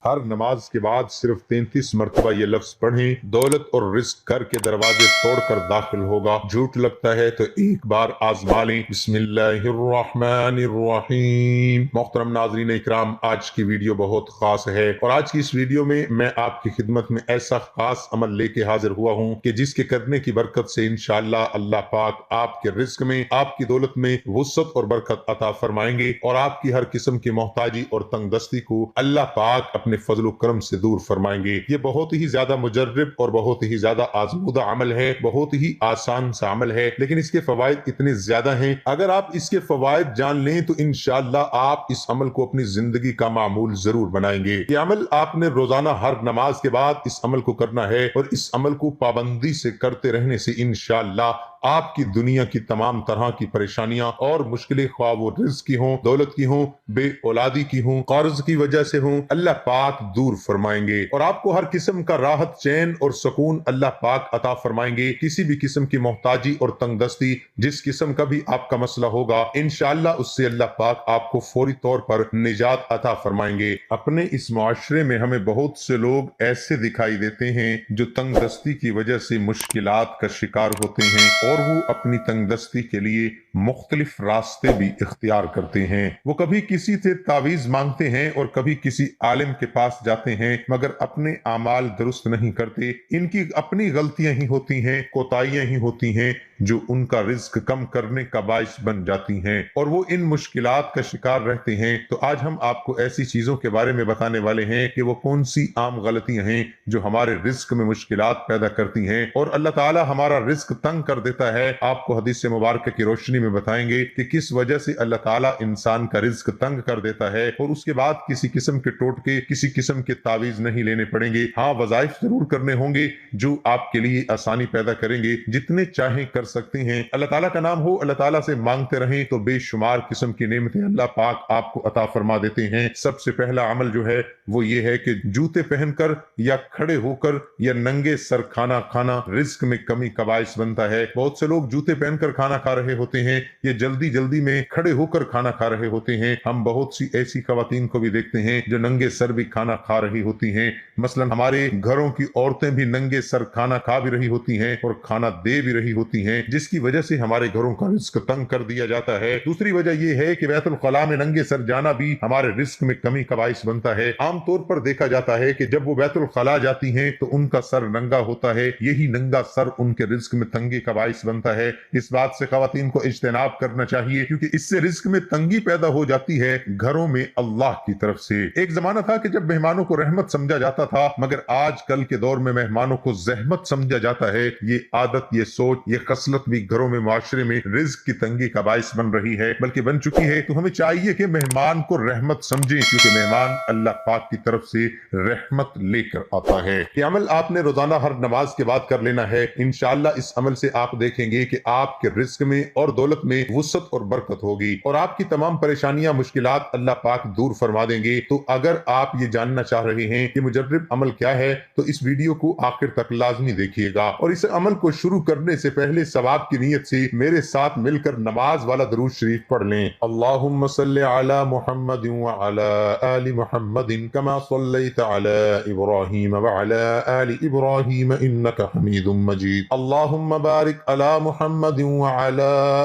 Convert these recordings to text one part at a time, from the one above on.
ہر نماز کے بعد صرف 33 مرتبہ یہ لفظ پڑھیں، دولت اور رزق گھر کے دروازے توڑ کر داخل ہوگا۔ جھوٹ لگتا ہے تو ایک بار آزما لیں۔ بسم اللہ الرحمن الرحیم۔ محترم ناظرین اکرام، آج کی ویڈیو بہت خاص ہے اور آج کی اس ویڈیو میں میں آپ کی خدمت میں ایسا خاص عمل لے کے حاضر ہوا ہوں کہ جس کے کرنے کی برکت سے انشاءاللہ اللہ پاک آپ کے رزق میں، آپ کی دولت میں وسعت اور برکت عطا فرمائیں گے اور آپ کی ہر قسم کی محتاجی اور تنگ دستی کو اللہ پاک اپنے فضل و کرم سے دور فرمائیں گے۔ یہ بہت ہی زیادہ مجرب اور بہت ہی زیادہ آزمودہ عمل ہے، بہت ہی آسان سا عمل ہے، لیکن اس کے فوائد اتنے زیادہ ہیں۔ اگر آپ اس کے فوائد جان لیں تو انشاءاللہ آپ اس عمل کو اپنی زندگی کا معمول ضرور بنائیں گے۔ یہ عمل آپ نے روزانہ ہر نماز کے بعد اس عمل کو کرنا ہے اور اس عمل کو پابندی سے کرتے رہنے سے انشاءاللہ آپ کی دنیا کی تمام طرح کی پریشانیاں اور مشکلیں، خواہ وہ رزق کی ہوں، دولت کی ہوں، بے اولادی کی ہوں، قرض کی وجہ سے ہوں، اللہ پاک دور فرمائیں گے اور آپ کو ہر قسم کا راحت، چین اور سکون اللہ پاک عطا فرمائیں گے۔ کسی بھی قسم کی محتاجی اور تنگ دستی، جس قسم کا بھی آپ کا مسئلہ ہوگا انشاءاللہ اس سے اللہ پاک آپ کو فوری طور پر نجات عطا فرمائیں گے۔ اپنے اس معاشرے میں ہمیں بہت سے لوگ ایسے دکھائی دیتے ہیں جو تنگ دستی کی وجہ سے مشکلات کا شکار ہوتے ہیں اور وہ اپنی تنگ دستی کے لیے مختلف راستے بھی اختیار کرتے ہیں۔ وہ کبھی کسی سے تعویذ مانگتے ہیں اور کبھی کسی عالم کے پاس جاتے ہیں، مگر اپنے اعمال درست نہیں کرتے۔ ان کی اپنی غلطیاں ہی ہوتی ہیں، کوتاہیاں ہی ہوتی ہیں جو ان کا رزق کم کرنے کا باعث بن جاتی ہیں اور وہ ان مشکلات کا شکار رہتے ہیں۔ تو آج ہم آپ کو ایسی چیزوں کے بارے میں بتانے والے ہیں کہ وہ کون سی عام غلطیاں ہیں جو ہمارے رزق میں مشکلات پیدا کرتی ہیں اور اللہ تعالی ہمارا رزق تنگ کر دیتا ہے۔ آپ کو حدیث مبارکہ کی روشنی میں بتائیں گے کہ کس وجہ سے اللہ تعالی انسان کا رزق تنگ کر دیتا ہے اور اس کے بعد کسی قسم کے ٹوٹکے، کسی قسم کے تعویذ نہیں لینے پڑیں گے۔ ہاں، وظائف ضرور کرنے ہوں گے جو آپ کے لیے آسانی پیدا کریں گے، جتنے چاہیں کر سکتے ہیں۔ اللہ تعالیٰ کا نام ہو، اللہ تعالیٰ سے مانگتے رہیں تو بے شمار قسم کی نعمتیں اللہ پاک آپ کو عطا فرما دیتے ہیں۔ سب سے پہلا عمل جو ہے وہ یہ ہے کہ جوتے پہن کر یا کھڑے ہو کر یا ننگے سر کھانا کھانا رزق میں کمی کا باعث بنتا ہے۔ بہت سے لوگ جوتے پہن کر کھانا کھا رہے ہوتے ہیں یا جلدی جلدی میں کھڑے ہو کر کھانا کھا رہے ہوتے ہیں۔ ہم بہت سی ایسی خواتین کو بھی دیکھتے ہیں جو ننگے سر بھی کھانا کھا رہی ہوتی ہیں۔ مثلا ہمارے گھروں کی عورتیں بھی ننگے سر کھانا کھا بھی رہی ہوتی ہیں اور کھانا دے بھی رہی ہوتی ہیں، جس کی وجہ سے ہمارے گھروں کا رزق تنگ کر دیا جاتا ہے۔ دوسری وجہ یہ ہے کہ بیت الخلاء میں ننگے سر جانا بھی ہمارے رزق میں کمی کا باعث بنتا ہے۔ عام طور پر دیکھا جاتا ہے کہ جب وہ بیت الخلاء جاتی ہیں تو ان کا سر ننگا ہوتا ہے، یہی ننگا سر ان کے رزق میں تنگی کا باعث بنتا ہے۔ اس بات سے خواتین کو اجتناب کرنا چاہیے کیونکہ اس سے رزق میں تنگی پیدا ہو جاتی ہے گھروں میں اللہ کی طرف سے۔ ایک زمانہ تھا کہ جب مہمانوں کو رحمت سمجھا جاتا تھا، مگر آج کل کے دور میں مہمانوں کو زحمت سمجھا جاتا ہے۔ یہ عادت، یہ سوچ، یہ خصلت بھی گھروں میں، معاشرے میں رزق کی تنگی کا باعث بن رہی ہے، بلکہ بن چکی ہے۔ تو ہمیں چاہیے کہ مہمان کو رحمت سمجھیں کیونکہ مہمان اللہ پاک کی طرف سے رحمت لے کر آتا ہے۔ یہ عمل آپ نے روزانہ ہر نماز کے بعد کر لینا ہے۔ انشاءاللہ اس عمل سے آپ دیکھیں گے کہ آپ کے رزق میں اور دولت میں وسعت اور برکت ہوگی اور آپ کی تمام پریشانیاں، مشکلات اللہ پاک دور فرما دیں گے۔ تو اگر آپ یہ جاننا چاہ رہے ہیں کہ مجرب عمل کیا ہے تو اس ویڈیو کو آخر تک لازمی دیکھیے گا اور اس عمل کو شروع کرنے سے پہلے ثواب کی نیت سے میرے ساتھ مل کر نماز والا درود شریف پڑھ لیں۔ اللہم صلی علی محمد وعلی آل محمد کما صلیت علی ابراہیم وعلی آل ابراہیم انک حمید مجید۔ اللہم بارک علی محمد وعلی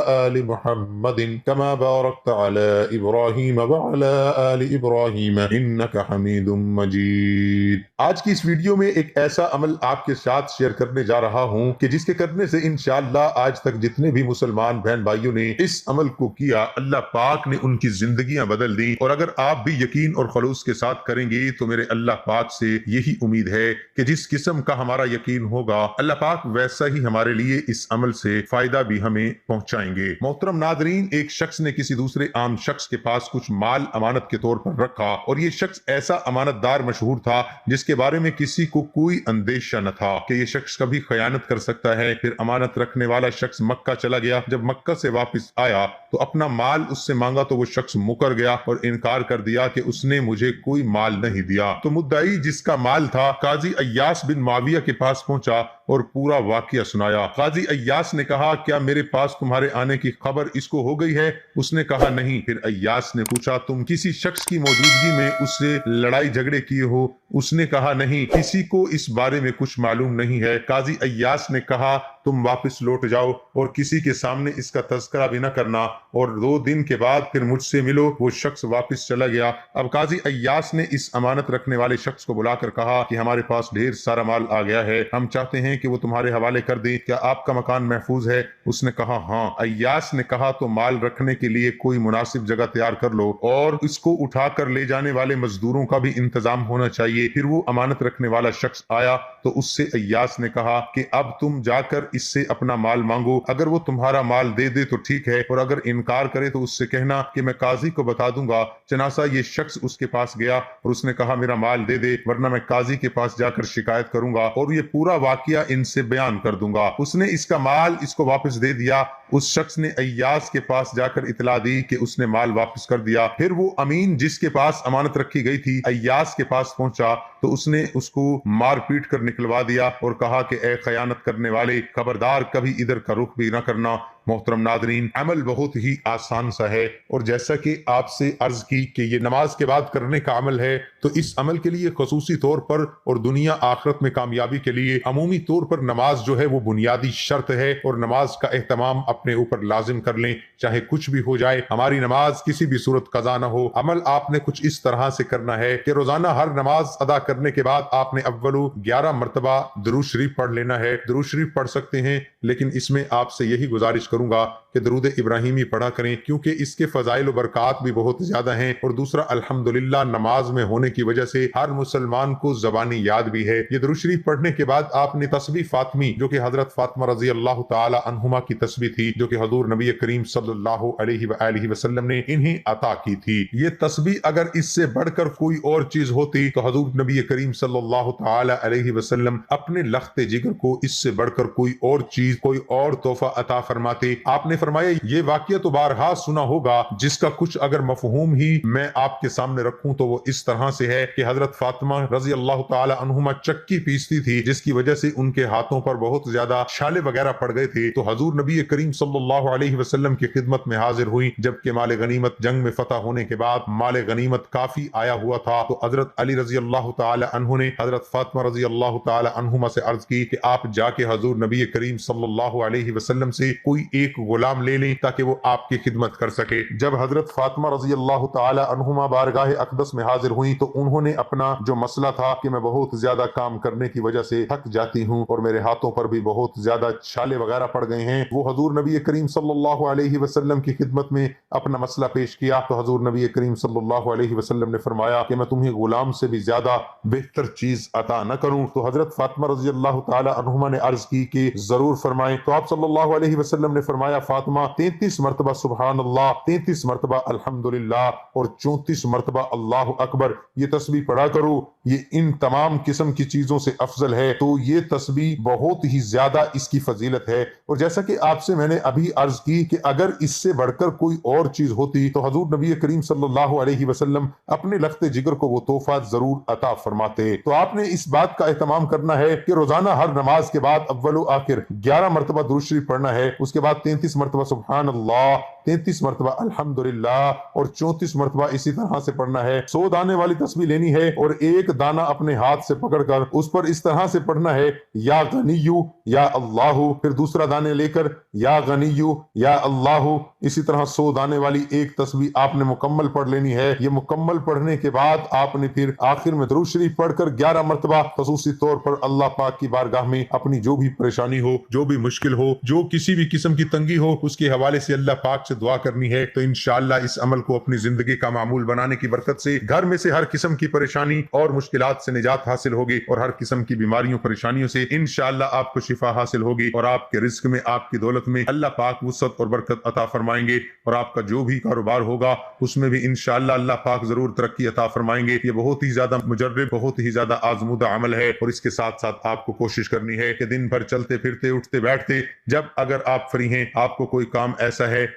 آل محمد کما بارکت علی ابراہیم وعلی آل ابراہیم انک حمید مجید۔ آج کی اس ویڈیو میں ایک ایسا عمل آپ کے ساتھ شیئر کرنے جا رہا ہوں کہ جس کے کرنے سے انشاءاللہ آج تک جتنے بھی مسلمان بہن بھائیوں نے اس عمل کو کیا، اللہ پاک نے ان کی زندگیاں بدل دی اور اگر آپ بھی یقین اور خلوص کے ساتھ کریں گے تو میرے اللہ پاک سے یہی امید ہے کہ جس قسم کا ہمارا یقین ہوگا اللہ پاک ویسا ہی ہمارے لیے اس عمل سے فائدہ بھی ہمیں پہنچائیں گے۔ محترم ناظرین، ایک شخص نے کسی دوسرے عام شخص کے پاس کچھ مال امانت کے طور پر رکھا اور یہ شخص ایسا امانت دار مشہور تھا جس کے بارے میں کسی کو کوئی اندیشہ نہ تھا کہ یہ شخص کبھی خیانت کر سکتا ہے۔ پھر امانت رکھنے والا شخص مکہ چلا گیا۔ جب مکہ سے واپس آیا تو اپنا مال اس سے مانگا تو وہ شخص مکر گیا اور انکار کر دیا کہ اس نے مجھے کوئی مال نہیں دیا۔ تو مدعی جس کا مال تھا قاضی ایاس بن معاویہ کے پاس پہنچا۔ اور پورا واقعہ سنایا۔ قاضی ایاس نے کہا کیا میرے پاس تمہارے آنے کی خبر اس کو ہو گئی ہے؟ اس نے کہا نہیں۔ پھر ایاس نے پوچھا تم کسی شخص کی موجودگی میں اس سے لڑائی جھگڑے کیے ہو؟ اس نے کہا نہیں، کسی کو اس بارے میں کچھ معلوم نہیں ہے۔ قاضی ایاس نے کہا تم واپس لوٹ جاؤ اور کسی کے سامنے اس کا تذکرہ بھی نہ کرنا، اور 2 دن کے بعد پھر مجھ سے ملو۔ وہ شخص واپس چلا گیا۔ اب قاضی ایاس نے اس امانت رکھنے والے شخص کو بلا کر کہا کہ ہمارے پاس ڈھیر سارا مال آ گیا ہے، ہم چاہتے ہیں کہ وہ تمہارے حوالے کر دیں، کیا آپ کا مکان محفوظ ہے؟ اس نے کہا ہاں۔ ایاس نے کہا تو مال رکھنے کے لیے کوئی مناسب جگہ تیار کر لو اور اس کو اٹھا کر لے جانے والے مزدوروں کا بھی انتظام ہونا چاہیے۔ پھر وہ امانت رکھنے والا شخص آیا تو اس سے ایاس نے کہا کہ اب تم جا کر اس سے اپنا مال مانگو، اگر وہ تمہارا مال دے دے تو ٹھیک ہے، اور اگر انکار کرے تو اس سے کہنا کہ میں قاضی کو بتا دوں گا۔ چنانچہ یہ شخص اس کے پاس گیا اور اس نے کہا میرا مال دے دے ورنہ میں قاضی کے پاس جا کر شکایت کروں گا اور یہ پورا واقعہ ان سے بیان کر دوں گا۔ اس نے اس کا مال اس کو واپس دے دیا۔ اس شخص نے ایاس کے پاس جا کر اطلاع دی کہ اس نے مال واپس کر دیا۔ پھر وہ امین جس کے پاس امانت رکھی گئی تھی ایاس کے پاس پہنچا تو اس نے اس کو مار پیٹ کر نکلوا دیا اور کہا کہ اے خیانت کرنے والے، خبردار کبھی ادھر کا رخ بھی نہ کرنا۔ محترم ناظرین، عمل بہت ہی آسان سا ہے، اور جیسا کہ آپ سے عرض کی کہ یہ نماز کے بعد کرنے کا عمل ہے، تو اس عمل کے لیے خصوصی طور پر اور دنیا آخرت میں کامیابی کے لیے عمومی طور پر نماز جو ہے وہ بنیادی شرط ہے، اور نماز کا اہتمام اپنے اوپر لازم کر لیں، چاہے کچھ بھی ہو جائے ہماری نماز کسی بھی صورت قضا نہ ہو۔ عمل آپ نے کچھ اس طرح سے کرنا ہے کہ روزانہ ہر نماز ادا کرنے کے بعد آپ نے اولو 11 مرتبہ درود شریف پڑھ لینا ہے۔ درود شریف پڑھ سکتے ہیں، لیکن اس میں آپ سے یہی گزارش کروں گا کہ درود ابراہیمی پڑھا کریں، کیونکہ اس کے فضائل و برکات بھی بہت زیادہ ہیں، اور دوسرا الحمدللہ نماز میں ہونے کی وجہ سے ہر مسلمان کو زبانی یاد بھی ہے۔ یہ درود شریف پڑھنے کے بعد آپ نے تسبیح فاطمی، جو کہ حضرت فاطمہ رضی اللہ تعالی عنہما کی تسبیح تھی، جو کہ حضور نبی کریم صلی اللہ علیہ وآلہ وسلم نے انہیں عطا کی تھی، یہ تسبیح اگر اس سے بڑھ کر کوئی اور چیز ہوتی تو حضور نبی کریم صلی اللہ تعالی علیہ وسلم اپنے لخت جگر کو اس سے بڑھ کر کوئی اور چیز، کوئی اور تحفہ عطا فرماتے۔ آپ نے فرمایا یہ واقعہ تو بارہا سنا ہوگا، جس کا کچھ اگر مفہوم ہی میں آپ کے سامنے رکھوں تو وہ اس طرح سے ہے کہ حضرت فاطمہ رضی اللہ تعالی عنہما چکی پیستی تھی، جس کی وجہ سے ان کے ہاتھوں پر بہت زیادہ چھالے وغیرہ پڑ گئے تھے، تو حضور نبی کریم صلی اللہ علیہ وسلم کی خدمت میں حاضر ہوئی، جبکہ مال غنیمت جنگ میں فتح ہونے کے بعد مال غنیمت کافی آیا ہوا تھا، تو حضرت علی رضی اللہ تعالی عنہ نے حضرت فاطمہ رضی اللہ تعالی عنہما سے عرض کی کہ آپ جا کے حضور نبی کریم صلی اللہ علیہ وسلم سے کوئی ایک غلام لے لیں تاکہ وہ آپ کی خدمت کر سکے۔ جب حضرت فاطمہ رضی اللہ تعالی عنہما بارگاہ اقدس میں حاضر ہوئیں تو انہوں نے اپنا جو مسئلہ تھا کہ میں بہت زیادہ کام کرنے کی وجہ سے تھک جاتی ہوں اور میرے ہاتھوں پر بھی بہت زیادہ چھالے وغیرہ پڑ گئے ہیں، وہ حضور نبی کریم صلی اللہ علیہ وسلم کی خدمت میں اپنا مسئلہ پیش کیا، تو حضور نبی کریم صلی اللہ علیہ وسلم نے فرمایا کہ میں تمہیں غلام سے بھی زیادہ بہتر چیز عطا نہ کروں؟ تو حضرت فاطمہ رضی اللہ تعالی عنہما نے عرض کی کہ ضرور فرمائیں۔ تو آپ صلی اللہ علیہ وسلم نے فرمایا فاطمہ 33 مرتبہ سبحان اللہ، 33 مرتبہ الحمدللہ اور 34 مرتبہ اللہ اکبر یہ تسبیح پڑھا کرو، یہ ان تمام قسم کی چیزوں سے افضل ہے۔ تو یہ تسبیح بہت ہی زیادہ اس کی فضیلت ہے، اور جیسا کہ آپ سے میں نے ابھی عرض کی کہ اگر اس سے بڑھ کر کوئی اور چیز ہوتی تو حضور نبی کریم صلی اللہ علیہ وسلم اپنے لخت جگر کو وہ تحفہ ضرور عطا فرماتے۔ تو آپ نے اس بات کا اہتمام کرنا ہے کہ روزانہ ہر نماز کے بعد اول و آخر 11 مرتبہ درود شریف پڑھنا ہے، اس کے بعد 33 مرتبہ سبحان اللہ، 33 مرتبہ الحمدللہ اور 34 مرتبہ اسی طرح سے پڑھنا ہے۔ 100 دانے والی تسبیح لینی ہے اور ایک دانہ اپنے ہاتھ سے پکڑ کر اس پر اس طرح سے پڑھنا ہے یا غنیو یا اللہ، پھر دوسرا دانے لے کر یا غنیو یا اللہ، اسی طرح 100 دانے والی ایک تسبیح آپ نے مکمل پڑھ لینی ہے۔ یہ مکمل پڑھنے کے بعد آپ نے پھر آخر میں درود شریف پڑھ کر 11 مرتبہ خصوصی طور پر اللہ پاک کی بارگاہ میں اپنی جو بھی پریشانی ہو، جو بھی مشکل ہو، جو کسی بھی قسم کی تنگی ہو، اس کے حوالے سے اللہ پاک سے دعا کرنی ہے۔ تو انشاءاللہ اس عمل کو اپنی زندگی کا معمول بنانے کی برکت سے گھر میں سے ہر قسم کی پریشانی اور مشکلات سے نجات حاصل ہوگی، اور ہر قسم کی بیماریوں پریشانیوں سے انشاءاللہ آپ کو شفا حاصل ہوگی، اور آپ کے رزق میں، آپ کی دولت میں اللہ پاک وسعت اور برکت عطا فرمائیں گے، اور آپ کا جو بھی کاروبار ہوگا اس میں بھی انشاءاللہ اللہ پاک ضرور ترقی عطا فرمائیں گے۔ یہ بہت ہی زیادہ مجرب، بہت ہی زیادہ آزمودہ عمل ہے، اور اس کے ساتھ ساتھ آپ کو کوشش کرنی ہے کہ دن بھر چلتے پھرتے اٹھتے بیٹھتے جب اگر آپ فری ہیں، آپ کو کوئی کام ایسا ہے